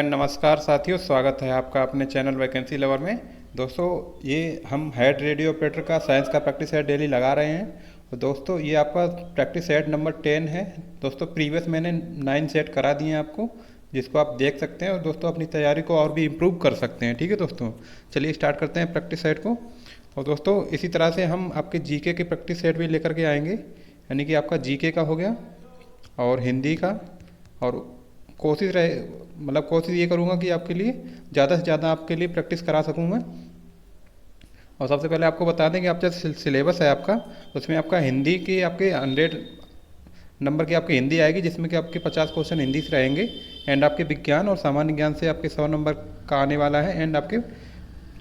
नमस्कार साथियों, स्वागत है आपका अपने चैनल वैकेंसी लवर में। दोस्तों, ये हम हेड रेडियो ऑपरेटर का साइंस का प्रैक्टिस सेट डेली लगा रहे हैं। तो दोस्तों, ये आपका प्रैक्टिस सेट नंबर 10 है। दोस्तों, प्रीवियस मैंने 9 सेट करा दिए हैं आपको, जिसको आप देख सकते हैं और दोस्तों अपनी तैयारी को और भी इम्प्रूव कर सकते हैं। ठीक है दोस्तों, चलिए स्टार्ट करते हैं प्रैक्टिस सेट को। और दोस्तों, इसी तरह से हम आपके जीके के प्रैक्टिस सेट भी लेकर के आएंगे, यानी कि आपका जीके का हो गया और हिंदी का। और कोशिश रहे कोशिश ये करूँगा कि आपके लिए ज़्यादा से ज़्यादा आपके लिए प्रैक्टिस करा सकूँ मैं। और सबसे पहले आपको बता दें कि आप जो सिलेबस है आपका, उसमें आपका हिंदी की आपके 100 नंबर की आपकी हिंदी आएगी, जिसमें कि आपके 50 क्वेश्चन हिंदी से रहेंगे। एंड आपके विज्ञान और सामान्य ज्ञान से आपके 100 नंबर का आने वाला है। एंड आपके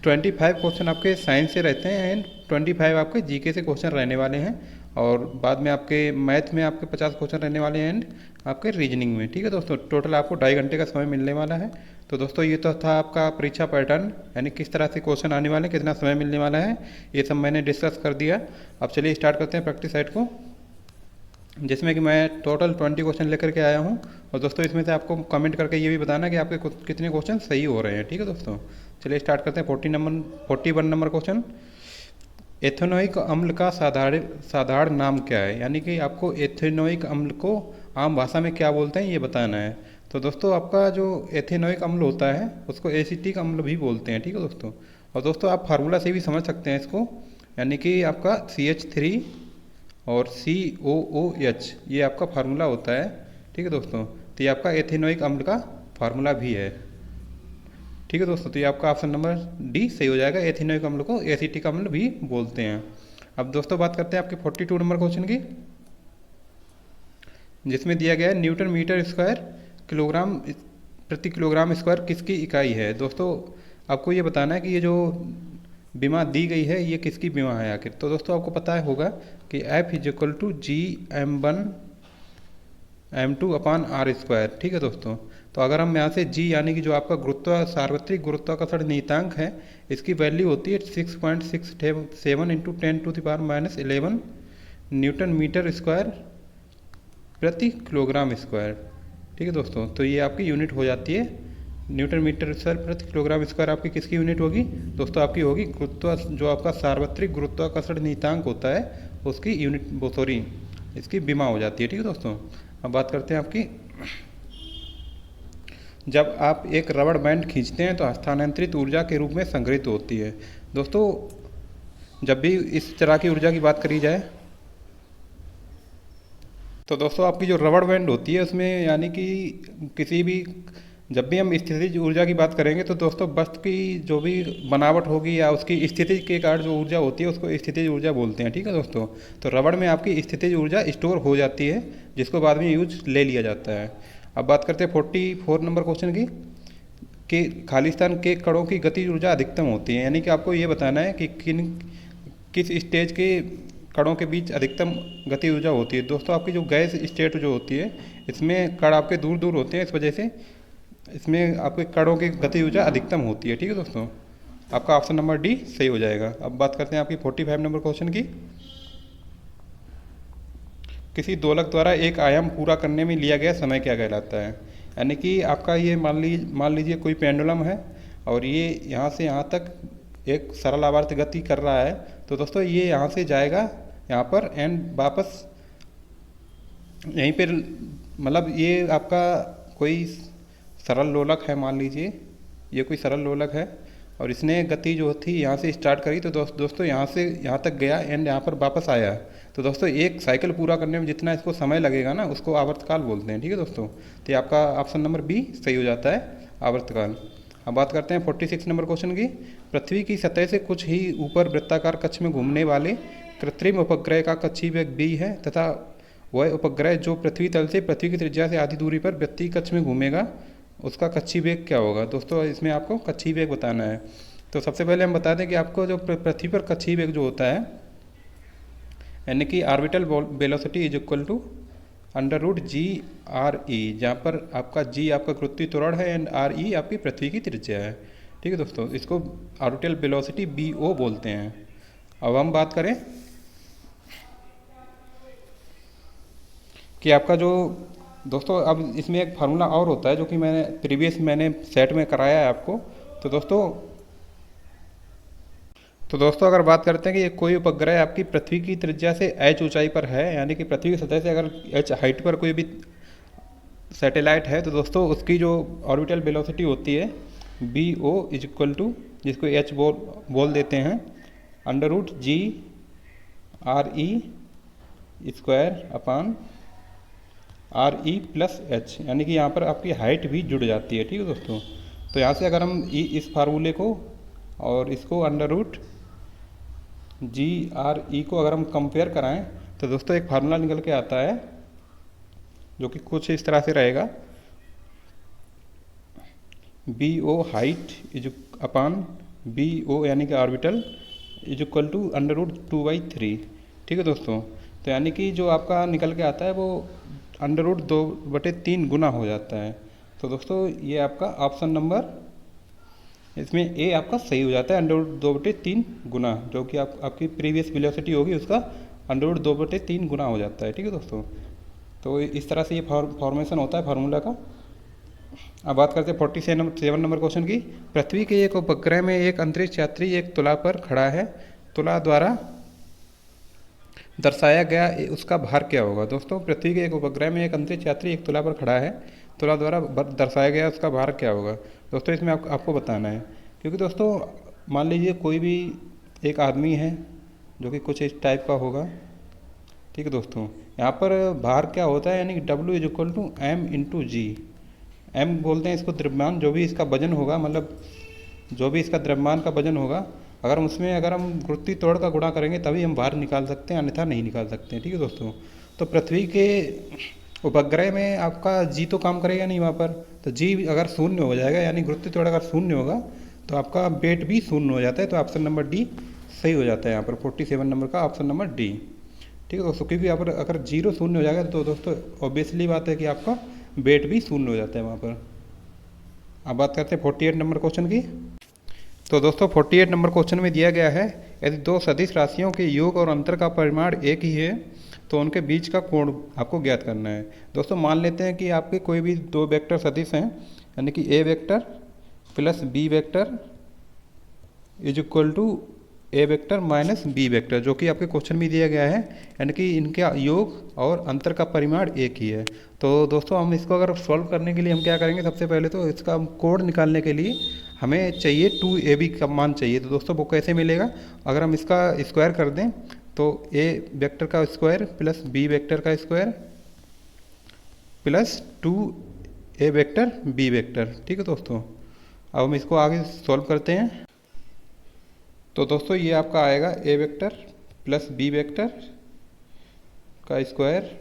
25 क्वेश्चन आपके साइंस से रहते हैं एंड 25 आपके जीके से क्वेश्चन रहने वाले हैं। और बाद में आपके मैथ में आपके 50 क्वेश्चन रहने वाले हैं एंड आपके रीजनिंग में। ठीक है दोस्तों, टोटल आपको 2.5 घंटे का समय मिलने वाला है। तो दोस्तों, ये तो था आपका परीक्षा पैटर्न, यानी किस तरह से क्वेश्चन आने वाले हैं, कितना समय मिलने वाला है, ये सब मैंने डिस्कस कर दिया। अब चलिए स्टार्ट करते हैं प्रैक्टिस सेट को, जिसमें कि मैं टोटल 20 क्वेश्चन लेकर के आया हूँ। और दोस्तों, इसमें से आपको कमेंट करके ये भी बताना कि आपके कितने क्वेश्चन सही हो रहे हैं। ठीक है दोस्तों, चलिए स्टार्ट करते हैं। 41 नंबर क्वेश्चन, एथेनोइक अम्ल का साधारण नाम क्या है? यानी कि आपको एथेनोइक अम्ल को आम भाषा में क्या बोलते हैं ये बताना है। तो दोस्तों, आपका जो एथेनोइक अम्ल होता है उसको एसिटिक अम्ल भी बोलते हैं। ठीक है दोस्तों, और दोस्तों आप फार्मूला से भी समझ सकते हैं इसको, यानी कि आपका CH3 और COOH ये आपका फार्मूला होता है। ठीक है दोस्तों, तो ये आपका एथेनोइक अम्ल का फार्मूला भी है। ठीक है दोस्तों, तो ये आपका ऑप्शन नंबर डी सही हो जाएगा। एथेनोइक अम्ल को एसिटिक अम्ल भी बोलते हैं। अब दोस्तों बात करते हैं आपके 42 नंबर क्वेश्चन की, जिसमें दिया गया है न्यूटन मीटर स्क्वायर किलोग्राम प्रति किलोग्राम स्क्वायर किसकी इकाई है? दोस्तों, आपको ये बताना है कि ये जो विमा दी गई है ये किसकी विमा है आखिर। तो दोस्तों, आपको पता है होगा कि F=G m1m2/r²। ठीक है दोस्तों, तो अगर हम यहाँ से G यानी कि जो आपका सार्वत्रिक गुरुत्वाकर्षण नियतांक है, इसकी वैल्यू होती है 6.67 इंटू 10⁻11 न्यूटन मीटर स्क्वायर प्रति किलोग्राम स्क्वायर। ठीक है दोस्तों, तो ये आपकी यूनिट हो जाती है। न्यूटन मीटर स्क्वायर प्रति किलोग्राम स्क्वायर आपकी किसकी यूनिट होगी? दोस्तों, आपकी होगी जो आपका सार्वत्रिक गुरुत्वाकर्षण नियतांक होता है उसकी यूनिट, सॉरी, इसकी विमा हो जाती है। ठीक है दोस्तों, अब बात करते हैं आपकी, जब आप एक रबड़ बैंड खींचते हैं तो हस्तांतरित ऊर्जा के रूप में संग्रहित होती है। दोस्तों, जब भी इस तरह की ऊर्जा की बात करी जाए तो दोस्तों आपकी जो रबड़ बैंड होती है उसमें, यानी कि किसी भी, जब भी हम स्थितिज ऊर्जा की बात करेंगे तो दोस्तों वस्तु की जो भी बनावट होगी या उसकी स्थिति के कारण जो ऊर्जा होती है उसको स्थितिज ऊर्जा बोलते हैं। ठीक है दोस्तों, तो रबड़ में आपकी स्थितिज ऊर्जा स्टोर हो जाती है, जिसको बाद में यूज ले लिया जाता है। अब बात करते हैं 44 नंबर क्वेश्चन की, कि खालिस्तान के कणों की गति ऊर्जा अधिकतम होती है। यानी कि आपको ये बताना है कि किस स्टेज के कणों के बीच अधिकतम गति ऊर्जा होती है। दोस्तों, आपकी जो गैस स्टेट जो होती है इसमें कण आपके दूर दूर होते हैं, इस वजह से इसमें आपके कणों की गति ऊर्जा अधिकतम होती है। ठीक है दोस्तों, आपका ऑप्शन नंबर डी सही हो जाएगा। अब बात करते हैं आपकी 45 नंबर क्वेश्चन की, किसी दोलक द्वारा एक आयाम पूरा करने में लिया गया समय क्या कहलाता है? यानी कि आपका ये मान लीजिए कोई पेंडुलम है और ये यहाँ से यहाँ तक एक सरल आवर्त गति कर रहा है। तो दोस्तों, ये यहाँ से जाएगा यहाँ पर एंड वापस यहीं पर, ये आपका कोई सरल लोलक है, मान लीजिए ये कोई सरल लोलक है और इसने गति जो थी यहाँ से स्टार्ट करी, तो दोस्तों यहाँ से यहाँ तक गया एंड यहाँ पर वापस आया। तो दोस्तों, एक साइकिल पूरा करने में जितना इसको समय लगेगा ना, उसको आवर्तकाल बोलते हैं। ठीक है दोस्तों, तो ये आपका ऑप्शन नंबर बी सही हो जाता है, आवर्तकाल। अब बात करते हैं 46 नंबर क्वेश्चन की, पृथ्वी की सतह से कुछ ही ऊपर वृत्ताकार कक्ष में घूमने वाले कृत्रिम उपग्रह का कक्षीय वेग b है, तथा वह उपग्रह जो पृथ्वी तल से पृथ्वी की त्रिज्या से आधी दूरी पर व्यक्ति कक्ष में घूमेगा उसका कक्षीय वेग क्या होगा? दोस्तों, इसमें आपको कक्षीय वेग बताना है। तो सबसे पहले हम बता दें कि आपको जो पृथ्वी पर कक्षीय वेग जो होता है, यानी कि ऑर्बिटल वेलोसिटी =√G/r_e, जहाँ पर आपका G आपका गुरुत्वीय त्वरण है एंड RE आपकी पृथ्वी की त्रिज्या है। ठीक है दोस्तों, इसको ऑर्बिटल वेलोसिटी BO बोलते हैं। अब हम बात करें कि आपका जो दोस्तों अब इसमें एक फार्मूला और होता है जो कि मैंने सेट में कराया है आपको। तो दोस्तों अगर बात करते हैं कि ये कोई उपग्रह आपकी पृथ्वी की त्रिज्या से h ऊंचाई पर है, यानी कि पृथ्वी की सतह से अगर h हाइट पर कोई भी सैटेलाइट है, तो दोस्तों उसकी जो ऑर्बिटल वेलोसिटी होती है B O is equal to, जिसको एच बोल देते हैं, √g/r/e² r e+h, यानी कि यहाँ पर आपकी हाइट भी जुड़ जाती है। ठीक है दोस्तों, तो यहाँ से अगर हम इस फार्मूले को और इसको √g/r/e को अगर हम कंपेयर कराएं, तो दोस्तों एक फार्मूला निकल के आता है जो कि कुछ इस तरह से रहेगा, B O height is upon B O यानी कि ऑर्बिटल इज इक्वल टू √2/3। ठीक है दोस्तों, तो यानी कि जो आपका निकल के आता है वो √2/3 गुना हो जाता है। तो दोस्तों ये आपका ऑप्शन नंबर, इसमें ए आपका सही हो जाता है, √2/3 गुना, जो कि आपकी प्रीवियस वेलोसिटी होगी उसका √2/3 गुना हो जाता है। ठीक है दोस्तों, तो इस तरह से ये फॉर्मेशन होता है फार्मूला का। अब बात करते हैं 47 नंबर क्वेश्चन की। पृथ्वी के एक उपग्रह में एक अंतरिक्ष यात्री एक तुला पर खड़ा है, तुला द्वारा दर्शाया गया उसका भार क्या होगा। दोस्तों पृथ्वी के एक उपग्रह में एक अंतरिक्ष यात्री एक तुला पर खड़ा है, तुला द्वारा दर्शाया गया उसका भार क्या होगा। दोस्तों इसमें आपको बताना है, क्योंकि दोस्तों मान लीजिए कोई भी एक आदमी है जो कि कुछ इस टाइप का होगा। ठीक है दोस्तों, यहाँ पर भार क्या होता है, यानी कि W is equal to M into G. M बोलते हैं इसको द्रव्यमान, जो भी इसका वजन होगा, मतलब जो भी इसका द्रव्यमान का वजन होगा, अगर हम गुरुत्वीय त्वरण का गुणा करेंगे तभी हम भार निकाल सकते हैं, अन्यथा नहीं निकाल सकते हैं। ठीक है दोस्तों, तो पृथ्वी के उपग्रह में आपका जी तो काम करेगा नहीं वहाँ पर, तो जी अगर शून्य हो जाएगा, यानी गुरुत्वीय त्वरण अगर शून्य होगा तो आपका वेट भी शून्य हो जाता है। तो ऑप्शन नंबर डी सही हो जाता है यहाँ पर, 47 नंबर का ऑप्शन नंबर डी। ठीक है दोस्तों, क्योंकि यहाँ पर अगर जीरो शून्य हो जाएगा तो दोस्तों ऑब्वियसली बात है कि आपका वेट भी शून्य हो जाता है वहाँ पर। अब बात करते हैं 48 नंबर क्वेश्चन की। तो दोस्तों 48 नंबर क्वेश्चन में दिया गया है, यदि दो सदिश राशियों के योग और अंतर का परिमाण एक ही है तो उनके बीच का कोण आपको ज्ञात करना है। दोस्तों मान लेते हैं कि आपके कोई भी दो वेक्टर सदिश हैं, यानी कि A vector plus B vector is equal to A vector minus B vector, जो कि आपके क्वेश्चन में दिया गया है, यानी कि इनका योग और अंतर का परिमाण एक ही है। तो दोस्तों हम इसको अगर सॉल्व करने के लिए हम क्या करेंगे, सबसे पहले तो इसका कोण निकालने के लिए हमें चाहिए 2ab का मान चाहिए। तो दोस्तों वो कैसे मिलेगा, अगर हम इसका स्क्वायर कर दें तो ए वेक्टर का स्क्वायर प्लस बी वेक्टर का square plus 2a vector B vector. ठीक है दोस्तों, अब हम इसको आगे सॉल्व करते हैं। तो दोस्तों ये आपका आएगा A vector plus B vector का square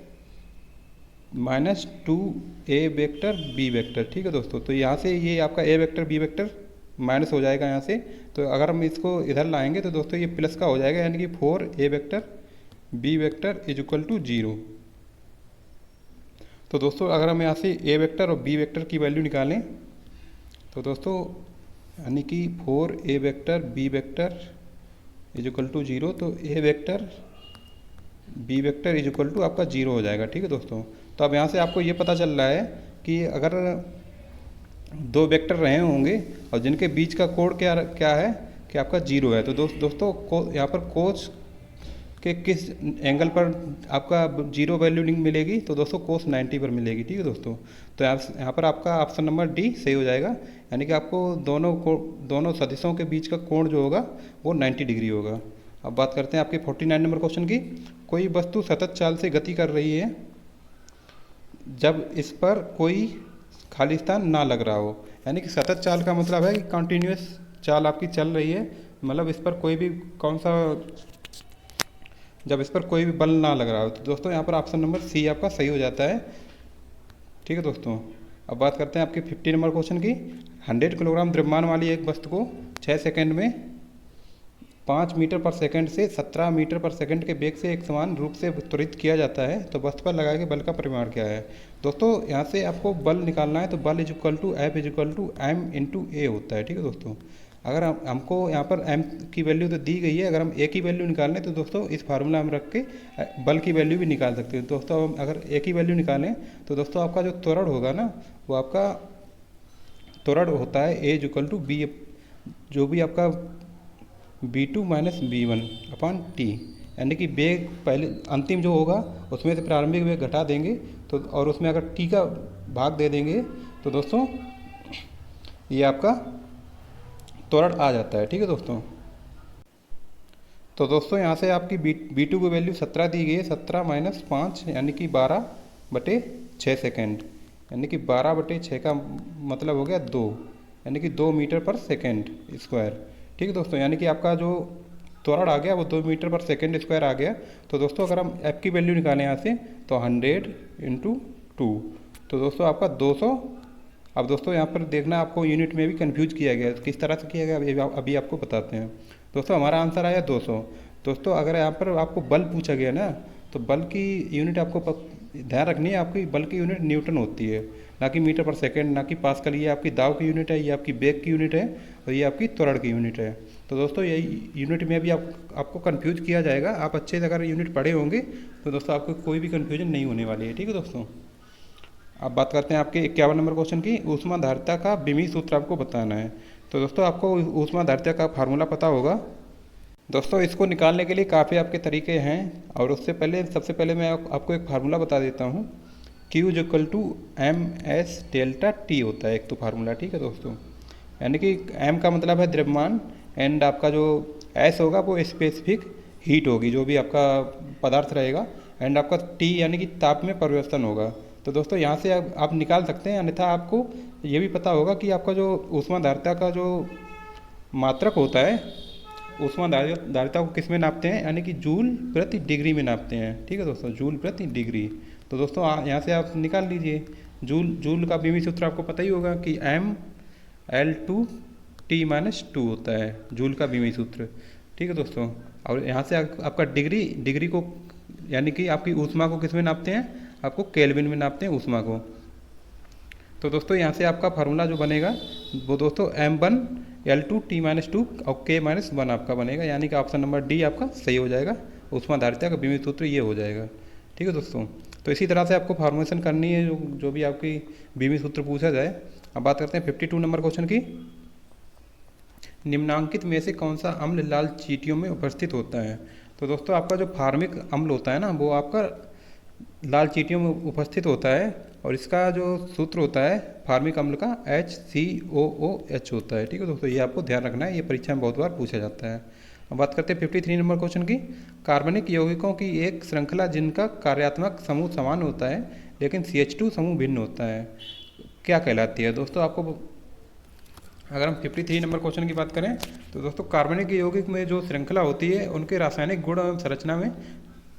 minus 2a vector B vector. ठीक है दोस्तों, तो यहाँ से ये आपका A vector B vector minus हो जाएगा यहाँ से, तो अगर हम इसको इधर लाएंगे तो दोस्तों ये प्लस का हो जाएगा, यानी कि 4a vector B vector is equal to 0। तो दोस्तों अगर हम यहाँ से ए वेक्टर और बी वेक्टर की वैल्यू निकालें तो दोस्तों यानी कि 4a vector B vector is equal to 0, तो A vector B vector is equal to आपका 0 हो जाएगा। ठीक है दोस्तों, तो अब यहाँ से आपको ये पता चल रहा है कि अगर दो वेक्टर रहे होंगे और जिनके बीच का कोण क्या है कि आपका 0 है, तो दोस्तों यहाँ पर कोस के किस एंगल पर आपका 0 वैल्यू मिलेगी, तो दोस्तों कोस 90 पर मिलेगी। ठीक है दोस्तों, तो यहाँ पर आपका ऑप्शन नंबर डी सही हो जाएगा, यानी कि आपको दोनों सदिशों के बीच का कोण जो होगा वो 90 डिग्री होगा। अब बात करते हैं आपके 49 नंबर क्वेश्चन की। कोई वस्तु सतत चाल से गति कर रही है जब इस पर कोई खाली स्थान ना लग रहा हो, यानी कि सतत चाल का मतलब है कि कंटिन्यूस चाल आपकी चल रही है, मतलब इस पर कोई भी जब इस पर कोई भी बल ना लग रहा हो, तो दोस्तों यहाँ पर ऑप्शन नंबर सी आपका सही हो जाता है। ठीक है दोस्तों, अब बात करते हैं आपके 50 नंबर क्वेश्चन की। 100 किलोग्राम द्रव्यमान वाली एक वस्तु को 6 सेकंड में 5 मीटर पर सेकंड से 17 मीटर पर सेकंड के वेग से एक समान रूप से त्वरित किया जाता है, तो वस्तु पर लगाए गए बल का परिमाण क्या है। दोस्तों यहाँ से आपको बल निकालना है, तो बल is equal to F is equal to M into A होता है। ठीक है दोस्तों, अगर हमको यहाँ पर m की वैल्यू तो दी गई है, अगर हम a की वैल्यू निकालें तो दोस्तों इस फार्मूला में रख के बल की वैल्यू भी निकाल सकते हैं। दोस्तों हम अगर a की वैल्यू निकालें तो दोस्तों आपका जो त्वरण होगा ना, वो आपका त्वरण होता है a इक्वल टू बी, जो भी आपका v2 minus v1 upon T, यानी कि वेग पहले अंतिम जो होगा उसमें से प्रारंभिक वेग घटा देंगे तो, और उसमें अगर टी का भाग दे देंगे तो दोस्तों ये आपका त्वरण आ जाता है। ठीक है दोस्तों। तो दोस्तों यहाँ से आपकी बी टू की वैल्यू 17 दी गई है, 17 माइनस 5 यानी कि 12/6 सेकेंड, यानी कि 12/6 का मतलब हो गया 2, यानी कि 2 मीटर पर सेकेंड स्क्वायर। ठीक है दोस्तों, यानी कि आपका जो त्वरण आ गया वो 2 मीटर पर सेकेंड स्क्वायर आ गया। तो दोस्तों अगर हम एफ की वैल्यू निकालें यहाँ से तो 100 × 2, तो दोस्तों आपका 200। अब दोस्तों यहाँ पर देखना, आपको यूनिट में भी कंफ्यूज किया गया, किस तरह से किया गया अभी आपको बताते हैं। दोस्तों हमारा आंसर आया 200। दोस्तों अगर यहाँ पर आपको बल पूछा गया ना, तो बल की यूनिट आपको ध्यान रखनी है, आपकी बल की यूनिट न्यूटन होती है, ना कि मीटर पर सेकेंड, ना कि पास्कल। ये आपकी दाव की यूनिट है, ये आपकी बेग की यूनिट है, और ये आपकी त्वरण की यूनिट है। तो दोस्तों यही यूनिट में भी आपको कंफ्यूज किया जाएगा। आप अच्छे से अगर यूनिट पढ़े होंगे तो दोस्तों आपको कोई भी कन्फ्यूजन नहीं होने वाली है। ठीक है दोस्तों। अब बात करते हैं आपके 51 नंबर क्वेश्चन की। ऊष्माधारिता का विमीय सूत्र आपको बताना है। तो दोस्तों आपको ऊष्माधारिता का फार्मूला पता होगा। दोस्तों इसको निकालने के लिए काफ़ी आपके तरीके हैं, और उससे पहले सबसे पहले मैं आपको एक फार्मूला बता देता हूँ। Q = ms डेल्टा T होता है एक तो फार्मूला। ठीक है दोस्तों, यानी कि m का मतलब है द्रव्यमान, एंड आपका जो s होगा वो स्पेसिफिक हीट होगी, जो भी आपका पदार्थ रहेगा, एंड आपका T यानी कि ताप में परिवर्तन होगा। तो दोस्तों यहाँ से आप निकाल सकते हैं, अन्यथा आपको ये भी पता होगा कि आपका जो ऊष्माधारिता का जो मात्रक होता है, ऊष्माधारिता को किस में नापते हैं, यानी कि जूल प्रति डिग्री में नापते हैं। ठीक है दोस्तों, जूल प्रति डिग्री। तो दोस्तों यहाँ से आप निकाल लीजिए, जूल का विमीय सूत्र आपको पता ही होगा कि m/L2T-2 होता है जूल का विमीय सूत्र। ठीक है दोस्तों, और यहाँ से आपका डिग्री को, यानी कि आपकी ऊष्मा को किस में नापते हैं, आपको केल्विन में नापते हैं ऊष्मा को। तो दोस्तों यहाँ से आपका फार्मूला जो बनेगा वो दोस्तों m1L2T-2 और K-1 आपका बनेगा, यानी कि ऑप्शन नंबर डी आपका सही हो जाएगा। ऊष्माधारिता का विमीय सूत्र ये हो जाएगा। ठीक है दोस्तों, तो इसी तरह से आपको फॉर्मुलेशन करनी है जो भी आपकी विमीय सूत्र पूछा जाए। अब बात करते हैं 52 नंबर क्वेश्चन की। निम्नांकित में से कौन सा अम्ल लाल चींटियों में उपस्थित होता है। तो दोस्तों आपका जो फार्मिक अम्ल होता है ना, वो आपका लाल चींटियों में उपस्थित होता है, और इसका जो सूत्र होता है फार्मिक अम्ल का HCOOH होता है। ठीक है दोस्तों, ये आपको ध्यान रखना है, ये परीक्षा में बहुत बार पूछा जाता है। अब बात करते हैं 53 नंबर क्वेश्चन की। कार्बनिक यौगिकों की एक श्रृंखला जिनका कार्यात्मक समूह समान होता है लेकिन CH2 समूह भिन्न होता है, क्या कहलाती है। दोस्तों आपको अगर हम 53 नंबर क्वेश्चन की बात करें तो दोस्तों कार्बनिक यौगिक में जो श्रृंखला होती है उनके रासायनिक गुण एवं संरचना में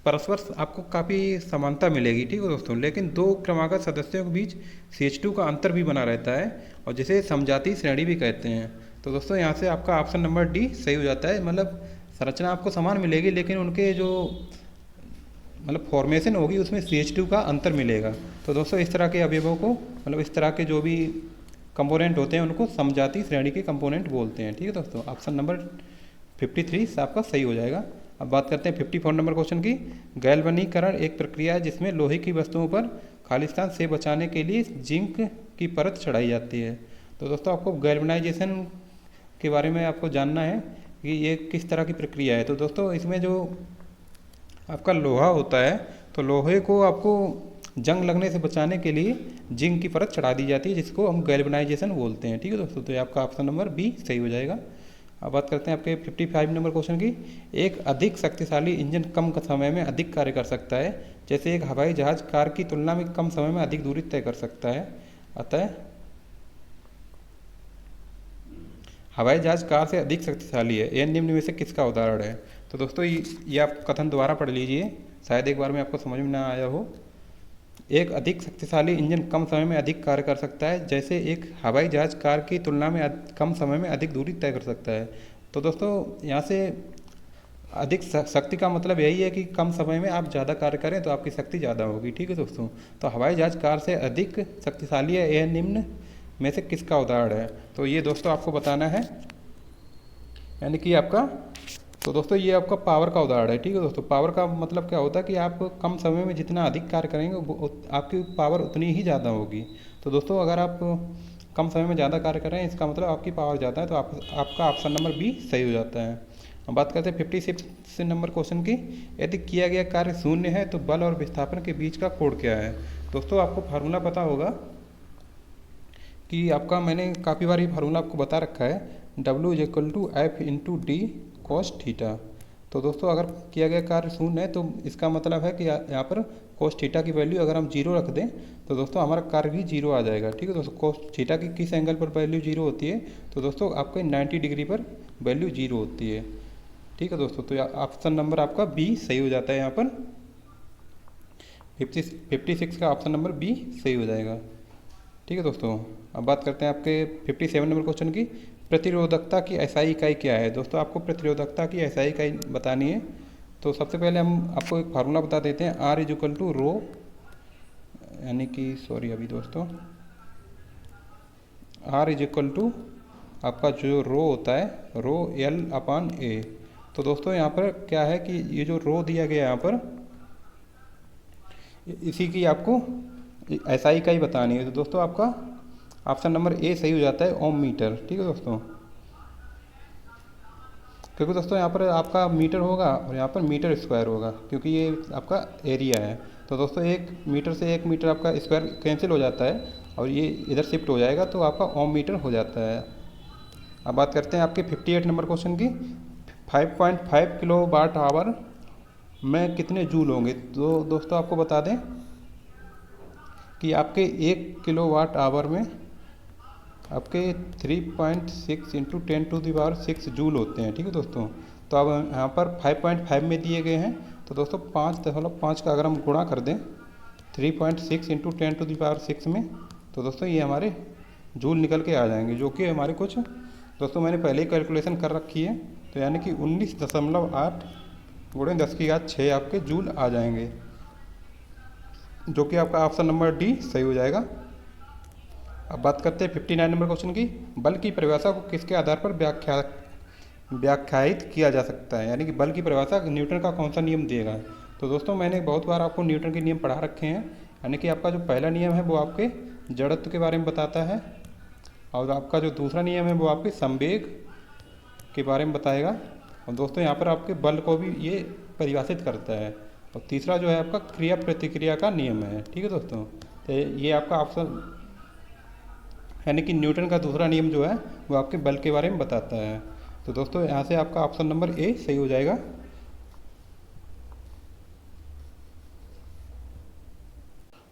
परस्पर आपको काफ़ी समानता मिलेगी। ठीक है दोस्तों, लेकिन दो क्रमागत सदस्यों के बीच CH2 का अंतर भी बना रहता है, और जिसे समजातीय श्रेणी भी कहते हैं। तो दोस्तों यहाँ से आपका ऑप्शन नंबर डी सही हो जाता है, मतलब संरचना आपको समान मिलेगी लेकिन उनके जो मतलब फॉर्मेशन होगी उसमें CH2 का अंतर मिलेगा। तो दोस्तों इस तरह के अवयवों को, मतलब इस तरह के जो भी कंपोनेंट होते हैं उनको समजातीय श्रेणी के कंपोनेंट बोलते हैं। ठीक है दोस्तों, ऑप्शन नंबर 53 आपका सही हो जाएगा। अब बात करते हैं 54 नंबर क्वेश्चन की। गैल्वनीकरण एक प्रक्रिया है जिसमें लोहे की वस्तुओं पर खालिस्तान से बचाने के लिए जिंक की परत चढ़ाई जाती है। तो दोस्तों आपको गैल्वनाइजेशन के बारे में आपको जानना है कि ये किस तरह की प्रक्रिया है। तो दोस्तों इसमें जो आपका लोहा होता है, तो लोहे को आपको जंग लगने से बचाने के लिए जिंक की परत चढ़ा दी जाती है, जिसको हम गैल्वनाइजेशन बोलते हैं। ठीक है दोस्तों, तो ये आपका ऑप्शन नंबर बी सही हो जाएगा। अब बात करते हैं आपके 55 नंबर क्वेश्चन की। एक अधिक शक्तिशाली इंजन कम समय में अधिक कार्य कर सकता है, जैसे एक हवाई जहाज कार की तुलना में कम समय में अधिक दूरी तय कर सकता है। अतः हवाई जहाज कार से अधिक शक्तिशाली है, यह निम्न में से किसका उदाहरण है। तो दोस्तों ये आप कथन दोबारा पढ़ लीजिए, शायद एक बार में आपको समझ में ना आया हो। एक अधिक शक्तिशाली इंजन कम समय में अधिक कार्य कर सकता है, जैसे एक हवाई जहाज कार की तुलना में कम समय में अधिक दूरी तय कर सकता है। तो दोस्तों यहाँ से अधिक शक्ति का मतलब यही है कि कम समय में आप ज़्यादा कार्य करें तो आपकी शक्ति ज़्यादा होगी। ठीक है दोस्तों, तो हवाई जहाज कार से अधिक शक्तिशाली है, यह निम्न में से किसका उदाहरण है। तो ये दोस्तों आपको बताना है यानी कि आपका, तो दोस्तों ये आपका पावर का उदाहरण है। ठीक है दोस्तों, पावर का मतलब क्या होता है कि आप कम समय में जितना अधिक कार्य करेंगे आपकी पावर उतनी ही ज़्यादा होगी। तो दोस्तों अगर आप कम समय में ज़्यादा कार्य कर रहे हैं, इसका मतलब आपकी पावर ज़्यादा है, तो आपका ऑप्शन नंबर बी सही हो जाता है। अब बात करते हैं 56 नंबर क्वेश्चन की। यदि किया गया कार्य शून्य है तो बल और विस्थापन के बीच का कोण क्या है। दोस्तों आपको फार्मूला पता होगा कि आपका, मैंने काफ़ी बार ये फार्मूला आपको बता रखा है, W = F × D cos theta. तो दोस्तों अगर किया गया कार्य शून्य है तो इसका मतलब है कि यहाँ पर cos थीटा की वैल्यू अगर हम जीरो रख दें तो दोस्तों हमारा कार्य भी जीरो आ जाएगा। ठीक है दोस्तों, cos थीटा की किस एंगल पर वैल्यू जीरो होती है, तो दोस्तों आपके 90 डिग्री पर वैल्यू जीरो होती है। ठीक है दोस्तों, तो ऑप्शन नंबर आपका बी सही हो जाता है। यहाँ पर 56 का ऑप्शन नंबर बी सही हो जाएगा। ठीक है दोस्तों, अब बात करते हैं आपके 57 नंबर क्वेश्चन की। प्रतिरोधकता की एसआई इकाई क्या है। दोस्तों आपको प्रतिरोधकता की एसआई इकाई बतानी है, तो सबसे पहले हम आपको एक फार्मूला बता देते हैं। R = रो, यानी कि सॉरी अभी दोस्तों, R = आपका जो रो होता है, रो L/A। तो दोस्तों यहाँ पर क्या है कि ये जो रो दिया गया है यहाँ पर, इसी की आपको एसआई इकाई बतानी है। तो दोस्तों आपका ऑप्शन नंबर ए सही हो जाता है, ओम मीटर। ठीक है दोस्तों, क्योंकि दोस्तों यहाँ पर आपका मीटर होगा और यहाँ पर मीटर स्क्वायर होगा, क्योंकि ये आपका एरिया है। तो दोस्तों 1 मीटर से 1 मीटर आपका स्क्वायर कैंसिल हो जाता है और ये इधर शिफ्ट हो जाएगा, तो आपका ओम मीटर हो जाता है। अब बात करते हैं आपके 58 नंबर क्वेश्चन की। 5.5 किलोवाट आवर में कितने जूल होंगे। तो दोस्तों आपको बता दें कि आपके 1 किलोवाट आवर में आपके 3.6 × 10⁶ जूल होते हैं। ठीक है दोस्तों, तो अब यहाँ पर 5.5 में दिए गए हैं, तो दोस्तों 5.5 का अगर हम गुणा कर दें 3.6 × 10⁶ में, तो दोस्तों ये हमारे जूल निकल के आ जाएंगे, जो कि हमारे कुछ, दोस्तों मैंने पहले ही कैलकुलेशन कर रखी है, तो यानी कि 19.8 × 10⁶ आपके जूल आ जाएंगे, जो कि आपका ऑप्शन नंबर डी सही हो जाएगा। अब बात करते हैं 59 नंबर क्वेश्चन की। बल की परिभाषा को किसके आधार पर व्याख्यायित किया जा सकता है, यानी कि बल की परिभाषा न्यूटन का कौन सा नियम देगा। तो दोस्तों मैंने बहुत बार आपको न्यूटन के नियम पढ़ा रखे हैं, यानी कि आपका जो पहला नियम है वो आपके जड़त्व के बारे में बताता है, और आपका जो दूसरा नियम है वो आपके संवेग के बारे में बताएगा, और दोस्तों यहाँ पर आपके बल को भी ये परिभाषित करता है, और तीसरा जो है आपका क्रिया प्रतिक्रिया का नियम है। ठीक है दोस्तों, तो ये आपका ऑप्शन, यानी कि न्यूटन का दूसरा नियम जो है वो आपके बल के बारे में बताता है। तो दोस्तों यहाँ से आपका ऑप्शन नंबर ए सही हो जाएगा।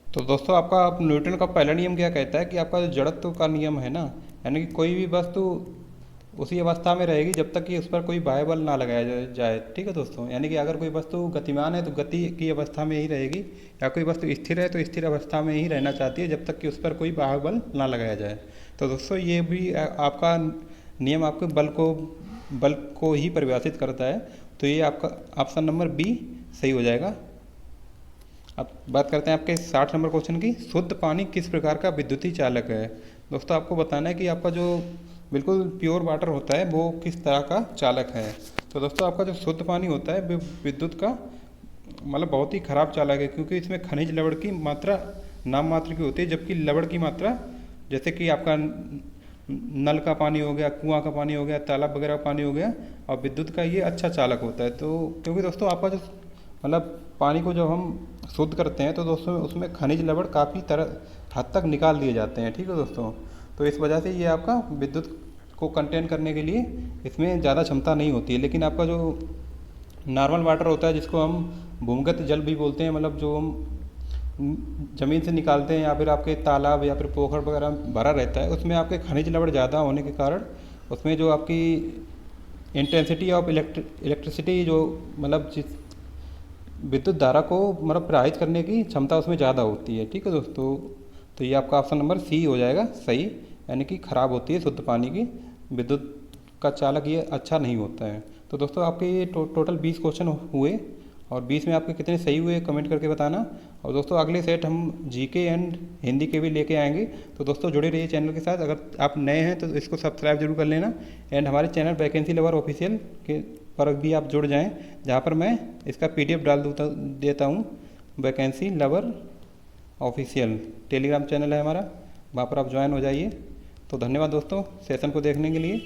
तो दोस्तों आपका न्यूटन का पहला नियम क्या कहता है कि आपका जो जड़त्व का नियम है ना, यानी कि कोई भी वस्तु उसी अवस्था में रहेगी जब तक कि उस पर कोई बाह्य बल ना लगाया जाए। ठीक है दोस्तों, यानी कि अगर कोई वस्तु गतिमान है तो गति की अवस्था में ही रहेगी, या कोई वस्तु स्थिर है तो स्थिर अवस्था में ही रहना चाहती है जब तक कि उस पर कोई बाह्य बल ना लगाया जाए। तो दोस्तों ये भी आपका नियम आपके बल को ही परिभाषित करता है, तो ये आपका ऑप्शन नंबर बी सही हो जाएगा। अब बात करते हैं आपके 60 नंबर क्वेश्चन की। शुद्ध पानी किस प्रकार का विद्युतीय चालक है। दोस्तों आपको बताना है कि आपका जो बिल्कुल प्योर वाटर होता है वो किस तरह का चालक है। तो दोस्तों आपका जो शुद्ध पानी होता है वो विद्युत का मतलब बहुत ही खराब चालक है, क्योंकि इसमें खनिज लवण की मात्रा नाम मात्र की होती है, जबकि लवण की मात्रा, जैसे कि आपका नल का पानी हो गया, कुआं का पानी हो गया, तालाब वगैरह का पानी हो गया, और विद्युत का ये अच्छा चालक होता है। तो क्योंकि दोस्तों आपका जो मतलब पानी को जब हम शुद्ध करते हैं तो दोस्तों उसमें खनिज लवण काफ़ी हद तक निकाल दिए जाते हैं। ठीक है दोस्तों, तो इस वजह से ये आपका विद्युत को कंटेन करने के लिए इसमें ज़्यादा क्षमता नहीं होती है। लेकिन आपका जो नॉर्मल वाटर होता है, जिसको हम भूमिगत जल भी बोलते हैं, मतलब जो हम ज़मीन से निकालते हैं या फिर आपके तालाब या फिर पोखर वगैरह भरा रहता है, उसमें आपके खनिज लवण ज़्यादा होने के कारण उसमें जो आपकी इंटेंसिटी ऑफ इलेक्ट्रिसिटी, जो मतलब जिस विद्युत धारा को मतलब प्रवाहित करने की क्षमता उसमें ज़्यादा होती है। ठीक है दोस्तों, तो ये आपका ऑप्शन नंबर सी हो जाएगा सही, यानी कि ख़राब होती है शुद्ध पानी की, विद्युत का चालक ये अच्छा नहीं होता है। तो दोस्तों आपके ये टोटल 20 क्वेश्चन हुए, और 20 में आपके कितने सही हुए कमेंट करके बताना। और दोस्तों अगले सेट हम जीके एंड हिंदी के भी लेके आएंगे, तो दोस्तों जुड़े रहिए चैनल के साथ। अगर आप नए हैं तो इसको सब्सक्राइब जरूर कर लेना एंड हमारे चैनल वैकेंसी लवर ऑफिशियल के पर भी आप जुड़ जाएं, जहां पर मैं इसका PDF डाल देता हूं। Vacancy lover official Telegram channel है हमारा, वहाँ पर आप ज्वाइन हो जाइए। तो धन्यवाद दोस्तों सेशन को देखने के लिए।